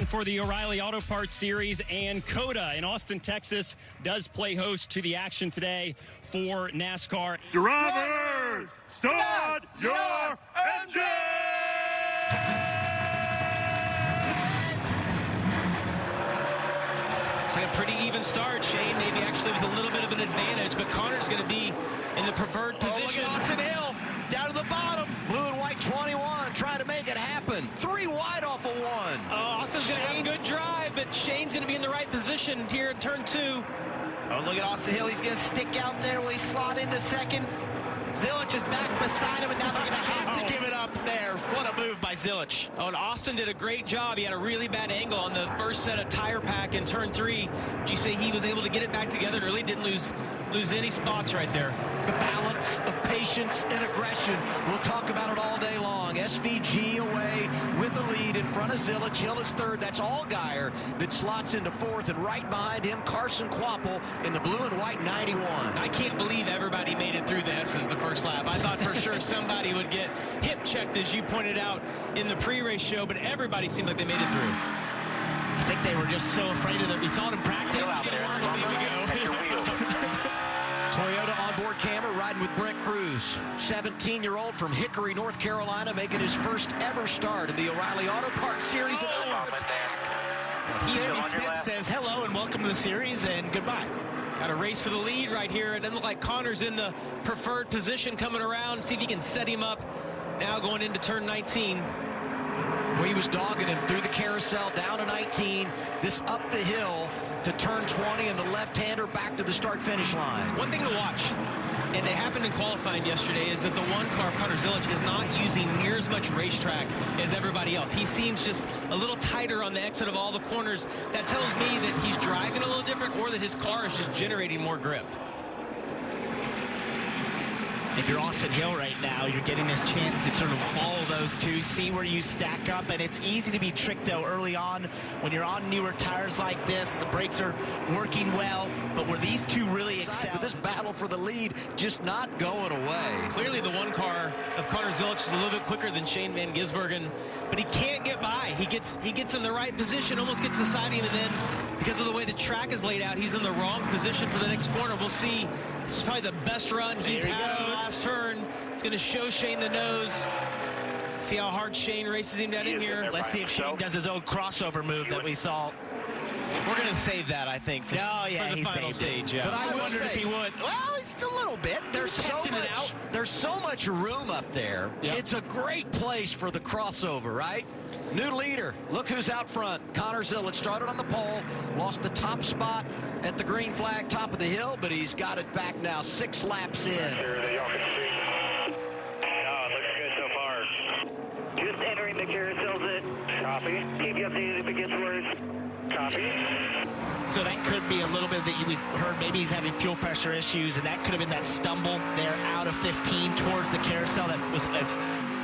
weekend for the O'Reilly Auto Parts Series, and COTA in Austin, Texas does play host to the action today for NASCAR. Drivers, start your engine! It's like a pretty even start, Shane. Maybe actually with a little bit of an advantage, but Connor's going to be in the preferred position. Look at Austin Hill, down to the bottom. Blue and white 21, trying to make it happen. 3 wide off of 1. Austin's going to have a good drive, but Shane's going to be in the right position here in turn 2. Oh, look at Austin Hill. He's going to stick out there. Will he slot into second? Zilich is back beside him, and now they're going to have to give it up there. What a move by Zilich. Oh, and Austin did a great job. He had a really bad angle on the first set of tire pack in turn 3. Did you say he was able to get it back together and really didn't lose any spots right there? The balance of patience and aggression. We'll talk about it all day long. SVG away with the lead in front of Zilich. Hill is third. That's Allgaier that slots into fourth, and right behind him, Carson Kvapil in the blue and white 91. I can't believe everybody made it through the S's the first lap. I thought for sure somebody would get hip checked, as you pointed out in the pre-race show, but everybody seemed like they made it through. I think they were just so afraid of it. We saw it in practice. Toyota onboard camera riding with Brent Cruz, 17-year-old from Hickory, North Carolina, making his first ever start in the O'Reilly Auto Parts Series. Under attack. Sammy Smith says hello and welcome to the series and goodbye. Got a race for the lead right here. It doesn't look like Connor's in the preferred position coming around. See if he can set him up now going into turn 19. Well, he was dogging him through the carousel, down to 19, this up the hill to turn 20, and the left-hander back to the start-finish line. One thing to watch, and it happened in qualifying yesterday, is that the one car of Connor Zilich is not using near as much racetrack as everybody else. He seems just a little tighter on the exit of all the corners. That tells me that he's driving a little different, or that his car is just generating more grip. If you're Austin Hill right now, you're getting this chance to sort of follow those two, see where you stack up, and it's easy to be tricked, though, early on when you're on newer tires like this. The brakes are working well, but where these two really excel. But this battle for the lead just not going away. Clearly the one car of Connor Zilich is a little bit quicker than Shane Van Gisbergen, but he can't get by. He gets in the right position, almost gets beside him, and then because of the way the track is laid out, he's in the wrong position for the next corner. We'll see. This is probably the best run he's had on the last turn. It's going to show Shane the nose. See how hard Shane races him down in here. Let's see if Shane does his old crossover move that we saw. We're going to save that, I think, for, for the final stage. Yeah. But I wondered if he would. Well, it's a little bit. There's so much room up there. Yep. It's a great place for the crossover, right? New leader. Look who's out front. Connor Zilich started on the pole, lost the top spot at the green flag, top of the hill, but he's got it back now, 6 laps in. Sure that y'all can see. It looks good so far. Just entering the carousels in. Copy. Keep you updated if it gets worse. Copy. So that could be a little bit that we heard. Maybe he's having fuel pressure issues, and that could have been that stumble there out of 15 towards the carousel. That was as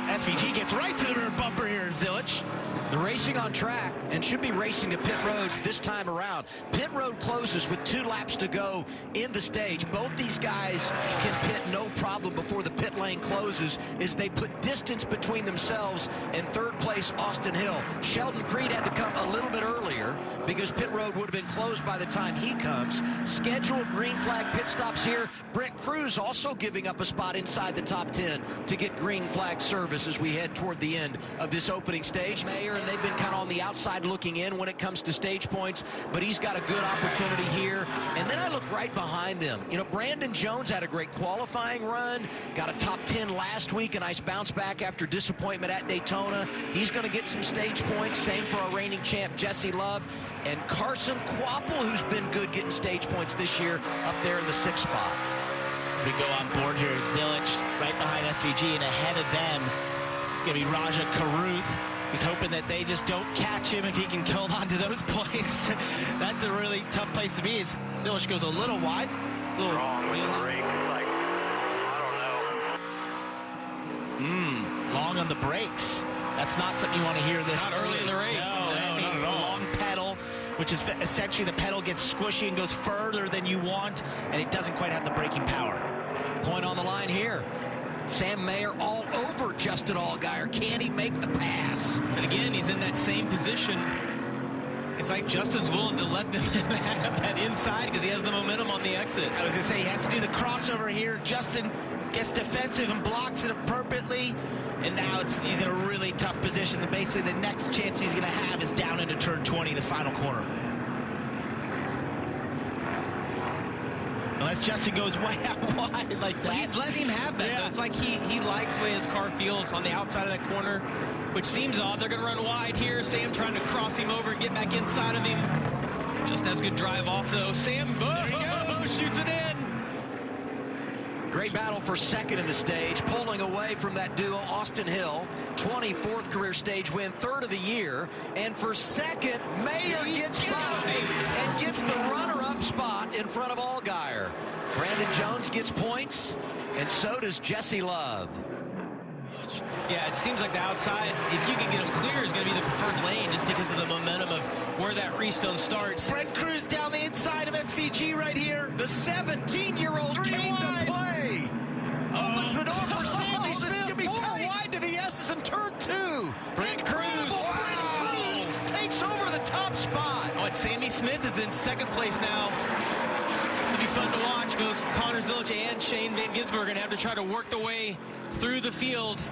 SVG gets right to the rear bumper here in Zilich. The racing on track and should be racing to pit road this time around. Pit road closes with 2 laps to go in the stage. Both these guys can pit no problem before the pit lane closes as they put distance between themselves and third place Austin Hill. Sheldon Creed had to come a little bit earlier because pit road would have been closed by the time he comes. Scheduled green flag pit stops here. Brent Cruz also giving up a spot inside the top 10 to get green flag service as we head toward the end of this opening stage. Mayer, and they've been kind of on the outside looking in when it comes to stage points, but he's got a good opportunity here. And then I look right behind them. You know, Brandon Jones had a great qualifying run, got a top 10 last week, a nice bounce back after disappointment at Daytona. He's going to get some stage points. Same for our reigning champ, Jesse Love. And Carson Kvapil, who's been good getting stage points this year, up there in the 6th spot. As we go on board here, Zilich right behind SVG, and ahead of them, it's going to be Raja Karuth. He's hoping that they just don't catch him if he can hold on to those points. That's a really tough place to be. Zilich goes a little wide. Wrong with the brake. Like, I don't know. Long on the brakes. That's not something you want to hear this Not early in the race. No, that means a long pedal, which is essentially the pedal gets squishy and goes further than you want, and it doesn't quite have the braking power. Point on the line here. Sam Mayer all over Justin Allgaier. Can he make the pass? And again, he's in that same position It's like Justin's willing to let them have that inside because he has the momentum on the exit. I was going to say, he has to do the crossover here. Justin gets defensive and blocks it appropriately. And now he's in a really tough position. And basically, the next chance he's going to have is down into turn 20, the final corner. Unless Justin goes way out wide like that. Well, he's letting him have that, though. It's like he likes the way his car feels on the outside of that corner, which seems odd. They're going to run wide here. Sam trying to cross him over and get back inside of him. Just has good drive off, though. Sam shoots it in. Great battle for second in the stage, pulling away from that duo, Austin Hill, 24th career stage win, third of the year. And for second, Mayer gets by and gets the runner-up spot in front of Allgaier. Brandon Jones gets points, and so does Jesse Love. Yeah, it seems like the outside, if you can get him clear, is going to be the preferred lane just because of the momentum of where that restone starts. Brent Cruz down the inside of SVG right here. The 17-year-old came to play. Opens the door for Sammy Smith. Four wide to the S's in turn 2. Brent Cruz. Brent Cruz takes over the top spot. Oh, and Sammy Smith is in second place now. This will be fun to watch. Both Connor Zilich and Shane Van Gisbergen are going to have to try to work their way through the field.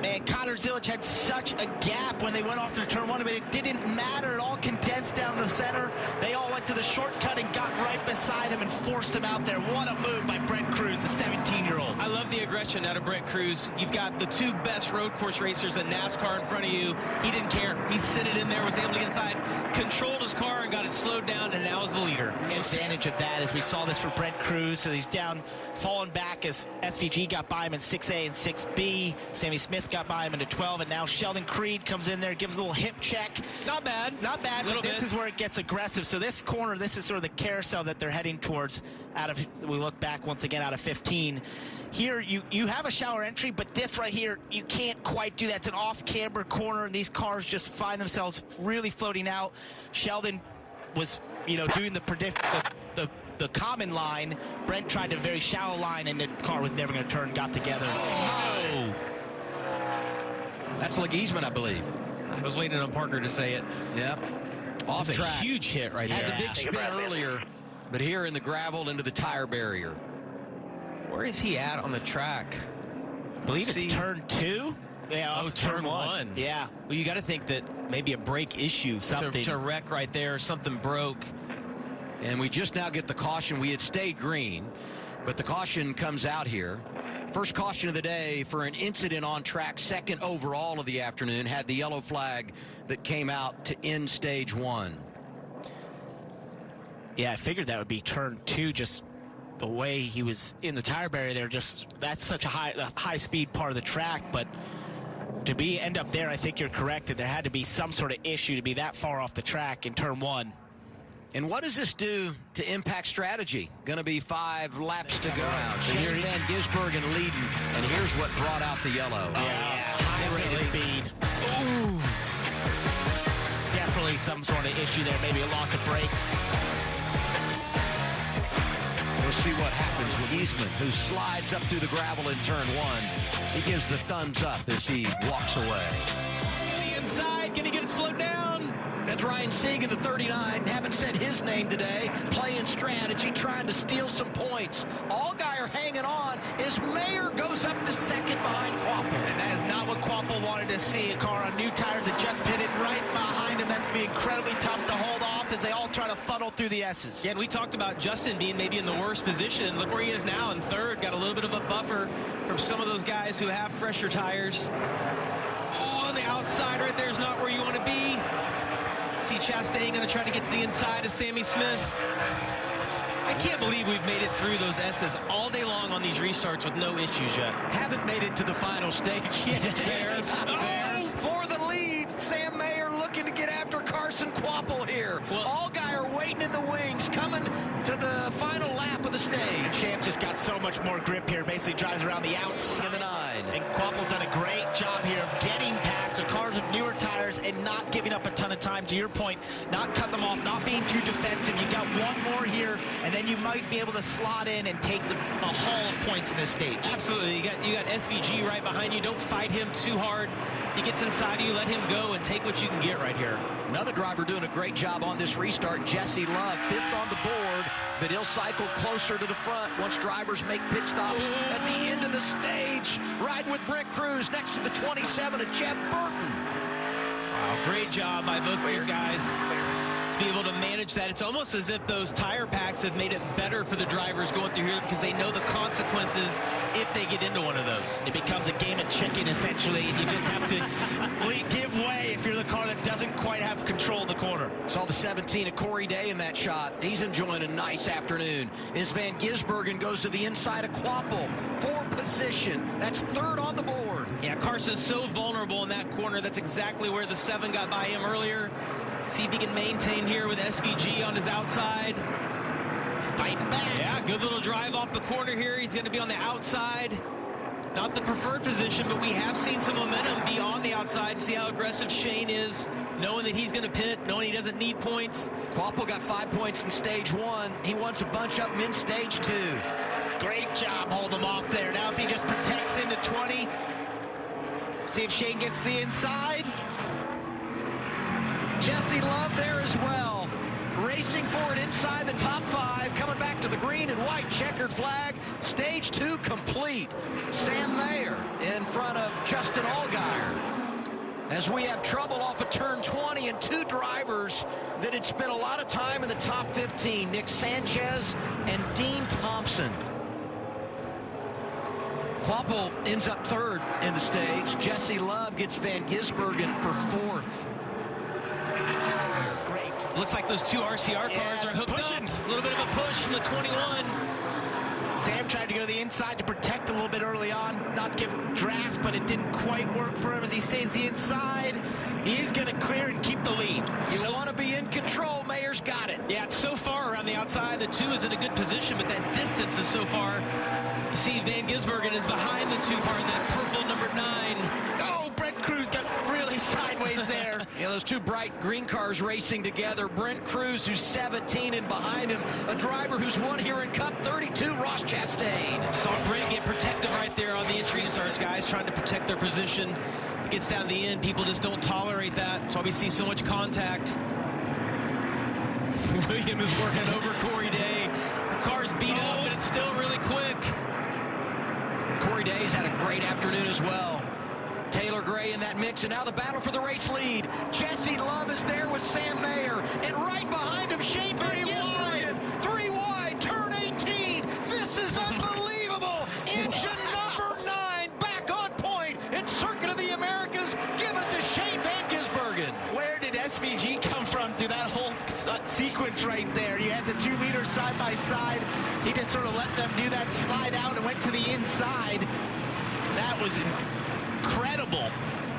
Man, Connor Zilich had such a gap when they went off to turn 1, but it didn't matter. It all condensed down the center. They all went to the shortcut and got right beside him and forced him out there. What a move by Brent Cruz, the 17-year-old. I love the aggression out of Brent Cruz. You've got the two best road course racers in NASCAR in front of you. He didn't care. He sent it in there, was able to get inside, controlled his car and got it slowed down, and now is the leader. Advantage of that as we saw this for Brent Cruz. So he's down, falling back as SVG got by him in 6A and 6B. Sammy Smith got by him into 12, and now Sheldon Creed comes in there, gives a little hip check. Not bad. Not bad, but this is where it gets aggressive. So this corner, this is sort of the carousel that they're heading towards out of, we look back once again out of 15. Here, you have a shower entry, but this right here, you can't quite do that. It's an off-camber corner, and these cars just find themselves really floating out. Sheldon was, doing the common line. Brent tried a very shallow line, and the car was never going to turn, got together. Oh. That's Leguizman, I believe. I was waiting on Parker to say it. Yep. Off That's track. A huge hit right Had there. the big spin earlier, but here in the gravel into the tire barrier. Where is he at on the track? I believe it's turn 2. Yeah, turn 1. Yeah. Well, you got to think that maybe a brake issue to wreck right there. Something broke. And we just now get the caution. We had stayed green, but the caution comes out here. First caution of the day for an incident on track, second overall of the afternoon, had the yellow flag that came out to end stage 1. Yeah, I figured that would be turn 2, just the way he was in the tire barrier there. Just that's such a high speed part of the track, but to end up there, I think you're correct that there had to be some sort of issue to be that far off the track in turn 1. And what does this do to impact strategy? Going to be 5 laps to go. Shane Van Gisbergen leading, and here's what brought out the yellow. High rate of speed. Ooh. Definitely some sort of issue there, maybe a loss of brakes. We'll see what happens with Eastman, who slides up through the gravel in turn 1. He gives the thumbs up as he walks away. The inside, can he get it slowed down? That's Ryan Sieg in the 39. Haven't said his name today. Playing strategy, trying to steal some points. Allgaier hanging on as Mayer goes up to second behind Quapple. And that is not what Quapple wanted to see. A car on new tires that just pitted right behind him. That's going to be incredibly tough to hold off as they all try to funnel through the S's. Yeah, and we talked about Justin being maybe in the worst position. Look where he is now in third. Got a little bit of a buffer from some of those guys who have fresher tires. Oh, on the outside right there is not where you want to be. See Chastain going to try to get to the inside of Sammy Smith. I can't believe we've made it through those S's all day long on these restarts with no issues yet. Haven't made it to the final stage yet. Fair. For the lead, Sam Mayer looking to get after Carson Quapple here. Well, Allgaier waiting in the wings, coming to the final lap of the stage. Champ just got so much more grip here. Basically drives around the outside. In the 9. And Quapple's done a great job here of getting past the cars with newer tires and not giving up a ton of time. To your point, not cutting them off, not being too defensive. You got one more here, and then you might be able to slot in and take a haul of points in this stage. Absolutely. You got SVG right behind you. Don't fight him too hard. If he gets inside of you, let him go and take what you can get right here. Another driver doing a great job on this restart, Jesse Love, 5th on the board, but he'll cycle closer to the front once drivers make pit stops at the end of the stage. Riding with Brent Cruz next to the 27 of Jeb Burton. Wow, great job by both these guys to be able to manage that. It's almost as if those tire packs have made it better for the drivers going through here because they know the consequences if they get into one of those. It becomes a game of chicken, essentially, and you just have to give way if you're the car that doesn't quite have control of the corner. Saw the 17 of Corey Day in that shot. He's enjoying a nice afternoon. As Van Gisbergen goes to the inside of Quapple for position. That's 3rd on the board. Yeah, Carson's so vulnerable in that corner. That's exactly where the 7 got by him earlier. See if he can maintain here with SVG on his outside. It's fighting back. Yeah, good little drive off the corner here. He's going to be on the outside. Not the preferred position, but we have seen some momentum be on the outside. See how aggressive Shane is, knowing that he's going to pit, knowing he doesn't need points. Quapple got 5 points in stage 1. He wants a bunch up in stage 2. Great job holding him off there. Now if he just protects into 20, see if Shane gets the inside. Jesse Love there as well. Racing for it inside the top 5. Coming back to the green and white checkered flag. Stage 2 complete. Sam Mayer in front of Justin Allgaier. As we have trouble off of turn 20 and 2 drivers that had spent a lot of time in the top 15. Nick Sanchez and Dean Thompson. Quapple ends up 3rd in the stage. Jesse Love gets Van Gisbergen for 4th. Looks like those 2 RCR cars are hooked up. A little bit of a push from the 21. Sam tried to go to the inside to protect a little bit early on, not give draft, but it didn't quite work for him as he stays the inside. He's going to clear and keep the lead. You want to be in control. Mayer's got it. Yeah, it's so far around the outside. The 2 is in a good position, but that distance is so far. You see Van Gisbergen is behind the 2 car in that purple number 9. Oh, Brent Cruz got really sideways there. Yeah, those 2 bright green cars racing together. Brent Cruz, who's 17, and behind him, a driver who's won here in Cup 32, Ross Chastain. Saw Brent get protective right there on the entry starts, guys, trying to protect their position. It gets down to the end. People just don't tolerate that. That's why we see so much contact. William is working over Corey Day. The car's beat up, but it's still really quick. Corey Day's had a great afternoon as well. Taylor Gray in that mix, and now the battle for the race lead. Jesse Love is there with Sam Mayer, and right behind him, Shane Van Gisbergen. 3 wide, turn 18. This is unbelievable. Engine number 9 back on point. It's Circuit of the Americas. Give it to Shane Van Gisbergen. Where did SVG come from through that whole sequence right there? You had the 2 leaders side by side. He just sort of let them do that slide out and went to the inside. That was incredible.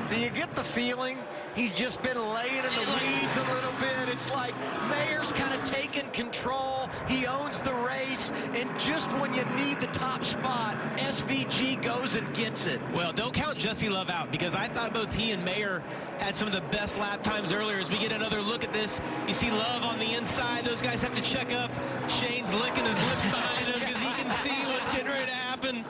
Do you get the feeling he's just been laying in the weeds a little bit? It's like Mayer's kind of taking control. He owns the race, and just when you need the top spot, SVG goes and gets it. Well, don't count Jesse Love out, because I thought both he and Mayer had some of the best lap times earlier. As we get another look at this, you see Love on the inside. Those guys have to check up. Shane's licking his lips behind him because he can see what's getting ready to happen.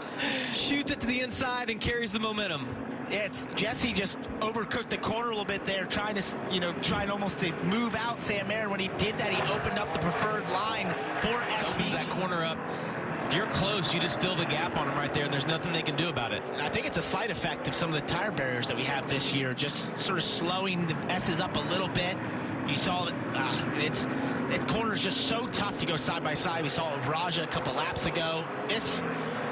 Shoots it to the inside and carries the momentum. Yeah, Jesse just overcooked the corner a little bit there, trying to almost to move out Sam Mayer. When he did that, he opened up the preferred line for SVG. Opens that corner up. If you're close, you just fill the gap on him right there, and there's nothing they can do about it. And I think it's a slight effect of some of the tire barriers that we have this year, just sort of slowing the S's up a little bit. You saw that that corner's just so tough to go side by side. We saw it with Raja a couple laps ago.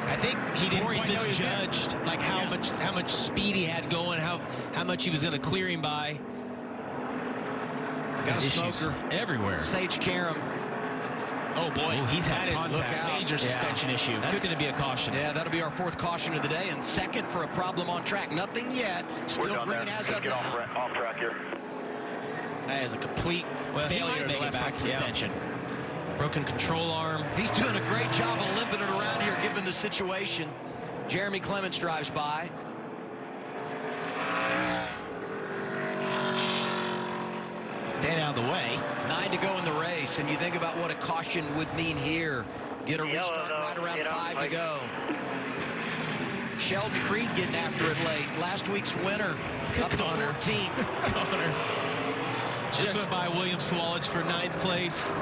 I think Corey misjudged how much speed he had going, how much he was going to clear him by. Got a smoker everywhere. Sage Karam. Oh boy, he's had contact. Major suspension issue. That's going to be a caution. Yeah, that'll be our 4th caution of the day, and 2nd for a problem on track. Nothing yet. Still green as of now. Off track here. That is a complete failure to left front suspension. Broken control arm. He's doing a great job of limping it around here, given the situation. Jeremy Clements drives by. Stand out of the way. 9 to go in the race, and you think about what a caution would mean here. Get a restart right around 5 to go. Sheldon Creed getting after it late. Last week's winner up to 14th. Connor just went by William Swalledge for 9th place.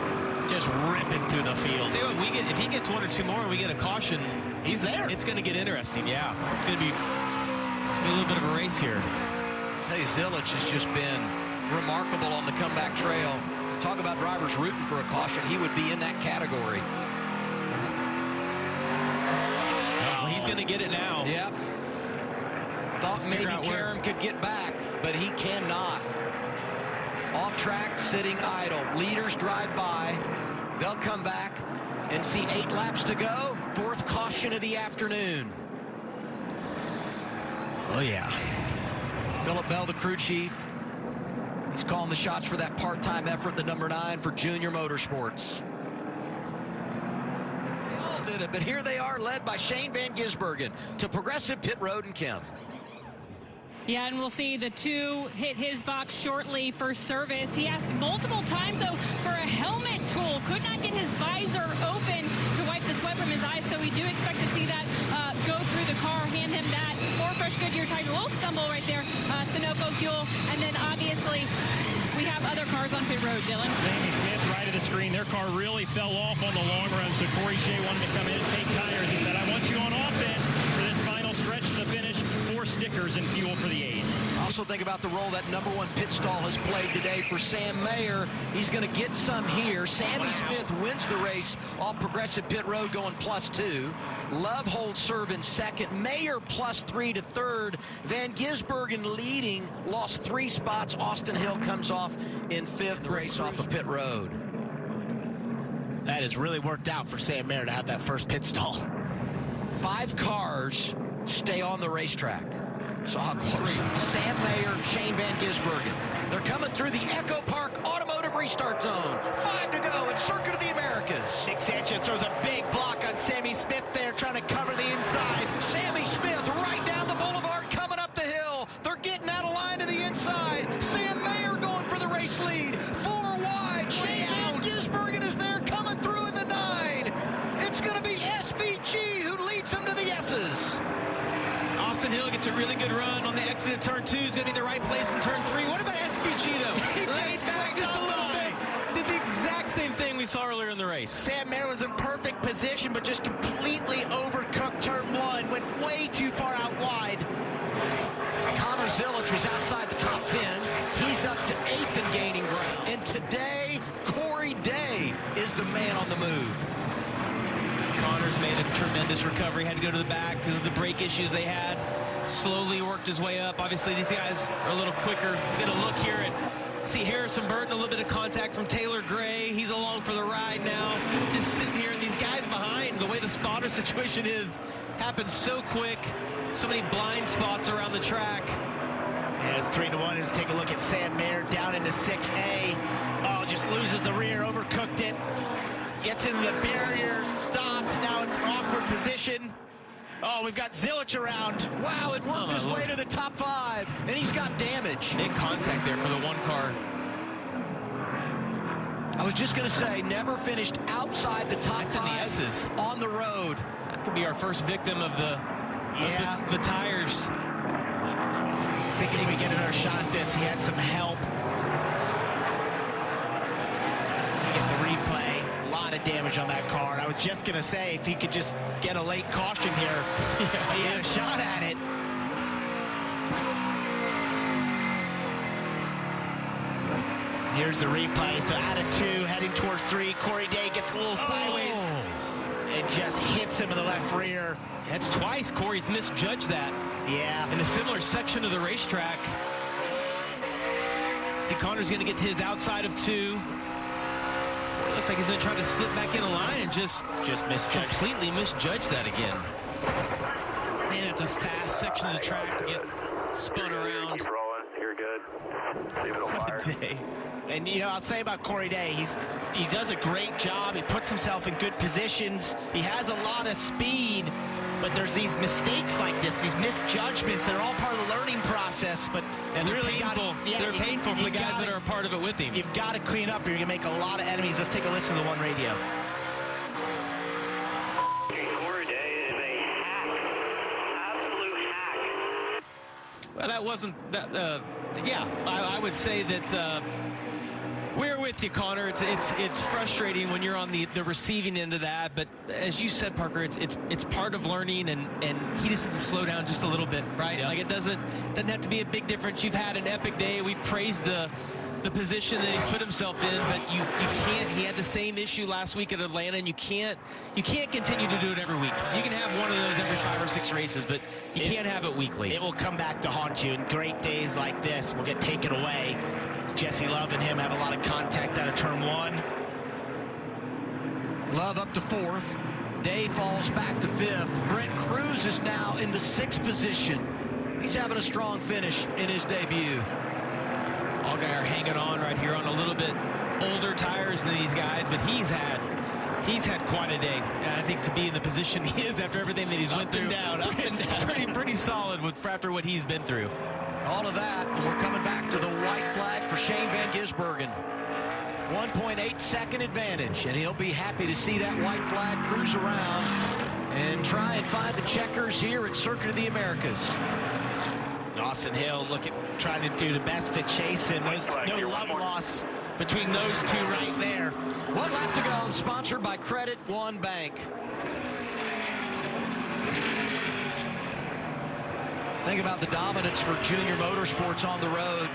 Just ripping through the field. Tell you what, if he gets 1 or 2 more and we get a caution, He's there. It's going to get interesting. Yeah, it's going to be a little bit of a race here. I tell you, Zilich has just been remarkable on the comeback trail. Talk about drivers rooting for a caution. He would be in that category. Well, he's going to get it now. Yep. Thought maybe Karam could get back, but he cannot. Off track, sitting idle. Leaders drive by. They'll come back and see 8 laps to go. 4th caution of the afternoon. Oh, yeah. Philip Bell, the crew chief. He's calling the shots for that part-time effort, the number 9 for Junior Motorsports. They all did it, but here they are, led by Shane Van Gisbergen to Progressive Pit Road and Kim. Yeah, and we'll see the 2 hit his box shortly for service. He asked multiple times, though, for a helmet tool. Could not get his visor open to wipe the sweat from his eyes, so we do expect to see that go through the car. Hand him that. 4 fresh Goodyear tires. A little stumble right there. Sunoco fuel. And then, obviously, we have other cars on pit road, Dylan. Sammy Smith, right of the screen. Their car really fell off on the long run, so Corey Shea wanted to come in and take tires. He said, I want you on offense for this final stretch to the finish. 4 stickers and fuel for the 8. Also think about the role that number 1 pit stall has played today for Sam Mayer. He's going to get some here. Sammy Smith wins the race off Progressive Pit Road going +2. Love holds serve in 2nd. Mayer +3 to 3rd. Van Gisbergen leading, lost 3 spots. Austin Hill comes off in 5th. The race off of pit road. That has really worked out for Sam Mayer to have that first pit stall. 5 cars stay on the racetrack. Saw how close. Sam Mayer, Shane Van Gisbergen. They're coming through the Echo Park Automotive Restart Zone. 5 to go. It's Circuit of the Americas. Nick Sanchez throws a big block on Sammy Smith there, trying to cover the inside. Sammy Smith right down the boulevard, coming up the hill. They're getting out of line to the inside. Sam Mayer going for the race lead. 4 wide. Shane Van Gisbergen is there, coming through in the 9. It's going to be SVG who leads him to the S's. Austin Hill gets a really good run on the exit of turn 2. He's going to be the right place in turn 3. What about SVG, though? He Laid back just a little bit. Did the exact same thing we saw earlier in the race. Sam Mayer was in perfect position, but just completely overcooked turn 1. Went way too far out wide. Connor Zilich was outside the top 10. He's up to 8th and gaining ground. And today, Corey Day is the man on the move. Connor's made a tremendous recovery. Had to go to the back because of the brake issues they had. Slowly worked his way up. Obviously, these guys are a little quicker. Get a look here at see Harrison Burton, a little bit of contact from Taylor Gray. He's along for the ride now. Just sitting here, and these guys behind, the way the spotter situation is, happens so quick. So many blind spots around the track. Yeah, it's 3 to 1. Let's take a look at Sam Mayer down into 6A. Oh, just loses the rear, overcooked it. Gets into the barrier, stopped. Now it's an awkward position. Oh, we've got Zilich around. Wow, it worked his way to the top 5, and he's got damage. Big contact there for the 1 car. I was just going to say, never finished outside the top 5 in the S's. On the road. That could be our first victim of the tires. I think if we get another shot at this, he had some help. Get the replay. A lot of damage on that car. I was just going to say, if he could just get a late caution here, he had a shot at it. Here's the replay. So out of 2, heading towards 3. Corey Day gets a little sideways. It just hits him in the left rear. That's twice Corey's misjudged that. Yeah. In a similar section of the racetrack. See, Connor's going to get to his outside of 2. Looks like he's going to try to slip back in the line and just completely misjudge that again. Man, that's a fast section of the track to get spun around. Keep rolling. You're good. Leave it on fire. What a day. And, you know, I'll say about Corey Day, he does a great job. He puts himself in good positions. He has a lot of speed, but there's these mistakes like this, these misjudgments. They're all part of the learning process, but And they're really painful. They're painful for the guys that are a part of it with him. You've got to clean up, or you're going to make a lot of enemies. Let's take a listen to the 1 radio. Corey Day is a hack. Well, that wasn't that. Yeah, I would say that we're with you, Connor. It's frustrating when you're on the receiving end of that. But as you said, Parker, it's part of learning, and he just needs to slow down just a little bit, right? Like it doesn't have to be a big difference. You've had an epic day. We've praised the position that he's put himself in, but you can't. He had the same issue last week at Atlanta, and you can't continue to do it every week. You can have one of those every 5 or 6 races, but you can't have it weekly. It will come back to haunt you, and great days like this will get taken away. Jesse Love and him have a lot of contact out of turn 1. Love up to 4th. Day falls back to 5th. Brent Cruz is now in the 6th position. He's having a strong finish in his debut. Allgaier hanging on right here on a little bit older tires than these guys, but he's had quite a day. And I think to be in the position he is after everything that he's went through, up and down. pretty solid after what he's been through. All of that, and we're coming back to the white flag for Shane Van Gisbergen. 1.8 second advantage, and he'll be happy to see that white flag cruise around and try and find the checkers here at Circuit of the Americas. Austin Hill trying to do the best to chase him. There's no love loss between those two right there. 1 lap to go, sponsored by Credit One Bank. Think about the dominance for Junior Motorsports on the road.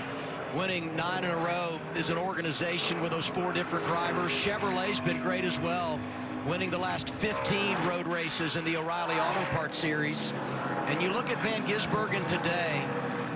Winning 9 in a row is an organization with those 4 different drivers. Chevrolet's been great as well, winning the last 15 road races in the O'Reilly Auto Parts Series. And you look at Van Gisbergen today,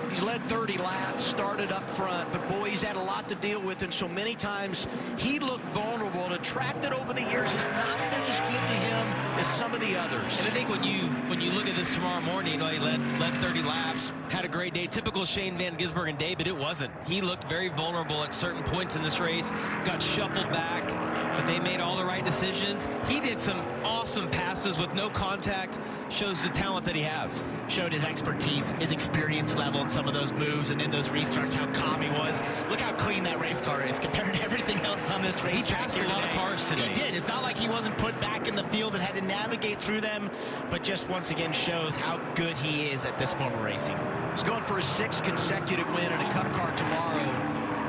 he's led 30 laps, started up front, but boy, he's had a lot to deal with, and so many times he looked vulnerable. A track that over the years has not been as good to him as some of the others. And I think when you look at this tomorrow morning, he led 30 laps, had a great day, typical Shane Van Gisbergen day, but it wasn't. He looked very vulnerable at certain points in this race, got shuffled back, but they made all the right decisions. He did some awesome passes with no contact, shows the talent that he has. Showed his expertise, his experience level in some of those moves, and in those restarts, how calm he was. Look how clean that race car is compared to everything else on this race. He passed a lot of cars today. He did. It's not like he wasn't put back in the field and had to navigate through them, but just once again shows how good he is at this form of racing. He's going for a 6th consecutive win in a Cup car tomorrow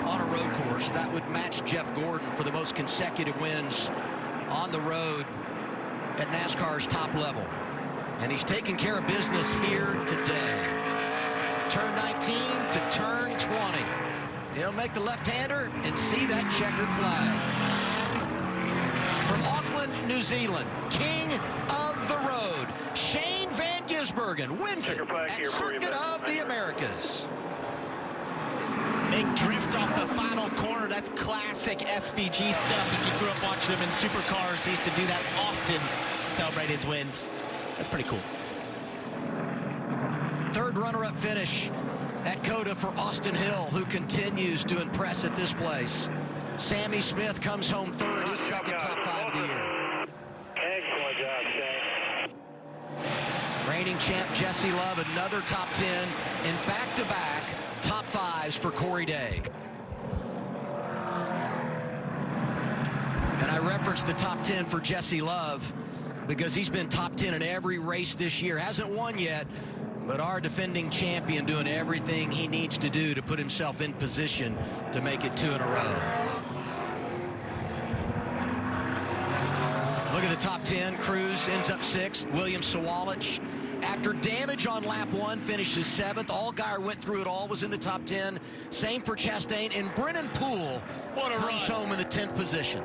on a road course. That would match Jeff Gordon for the most consecutive wins on the road at NASCAR's top level. And he's taking care of business here today. Turn 19 to turn 20. He'll make the left-hander and see that checkered flag. From Auckland, New Zealand, king of the road, Shane Van Gisbergen wins it at Circuit of the Americas. Big drift off the final corner. That's classic SVG stuff. If you grew up watching him in supercars, he used to do that often, celebrate his wins. That's pretty cool. 3rd runner-up finish at COTA for Austin Hill, who continues to impress at this place. Sammy Smith comes home 3rd, his 2nd top 5 of the year. Excellent job, Shane. Reigning champ Jesse Love, another top 10, and back-to-back top 5s for Corey Day. And I referenced the top 10 for Jesse Love because he's been top 10 in every race this year. Hasn't won yet, but our defending champion doing everything he needs to do to put himself in position to make it 2 in a row. Look at the top 10. Cruz ends up 6th. William Sawalich, after damage on lap 1, finishes 7th. Allgaier went through it all, was in the top 10. Same for Chastain, and Brennan Poole comes home in the 10th position.